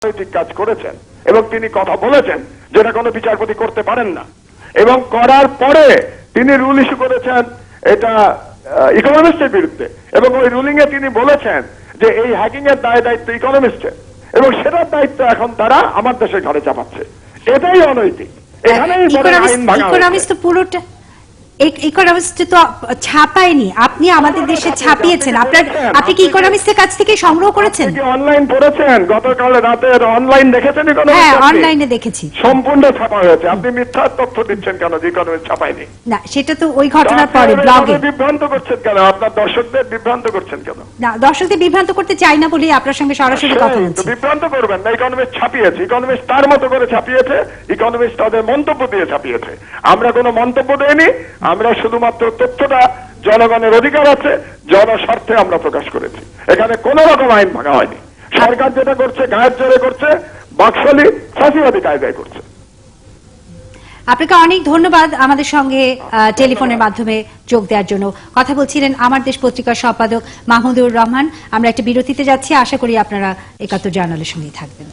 রাজনৈতিক কাজ করেছেন এবং তিনি কথা বলেছেন যেটা কোনো বিচারপতি করতে পারেন না, এবং করার পরে তিনি রুল ইস্যু করেছেন এটা ইকোনমিস্টের বিরুদ্ধে, এবং ওই রুলিং এ তিনি বলেছেন যে এই হ্যাকিং এর দায়িত্ব ইকোনমিস্টের, এবং সেটার দায়িত্ব এখন তারা আমার দেশের ঘাড়ে চাপাচ্ছে। এটাই অনৈতিক। এখানেই আইন ভাঙা হয়েছে। পুরোটা ইকোনমিস্ট তো ছাপায়নি, আপনি আমাদের দেশে ছাপিয়েছেন। আপনি কি ইকোনমিস্টের কাছ থেকে সংগ্রহ করেছেন? অনলাইন পড়েছেন? গতকাল রাতের অনলাইন দেখেছেন? হ্যাঁ, অনলাইনে দেখেছি। সম্পূর্ণ ছাপা হয়েছে। আপনি মিথ্যা তথ্য দিচ্ছেন কেন যে ইকোনমিস্ট ছাপায়নি? না, সেটা তো ওই ঘটনার পরে ব্লগে বিভ্রান্ত করছেন কেন? আপনার দর্শকদের বিভ্রান্ত করছেন কেন? না, দর্শকদের বিভ্রান্ত করতে চাই না বলে আপনার সঙ্গে সরাসরি কথা বলছি। বিভ্রান্ত করবেন না। ইকোনমিস্ট ছাপিয়েছে, ইকোনমিস্ট তার মতো করে ছাপিয়েছে, ইকোনমিস্ট তাদের মন্তব্য দিয়ে ছাপিয়েছে। আমরা কোনো মন্তব্য দেইনি, আমরা শুধুমাত্র তথ্যটা জনগণের অধিকার আছে, জনস্বার্থে আমরা প্রকাশ করেছি। এখানে কোন রকম আইন ভাঙা হয়নি। সরকার যেটা করছে গায়ের জোরে করছে, বাকশালী ফাঁসিবাদী কায়দায় করছে। আপনাকে অনেক ধন্যবাদ আমাদের সঙ্গে টেলিফোনের মাধ্যমে যোগ দেওয়ার জন্য। কথা বলছিলেন আমার দেশ পত্রিকার সম্পাদক মাহমুদুর রহমান। আমরা একটা বিরতিতে যাচ্ছি, আশা করি আপনারা ৭১ জার্নালের সঙ্গেই থাকবেন।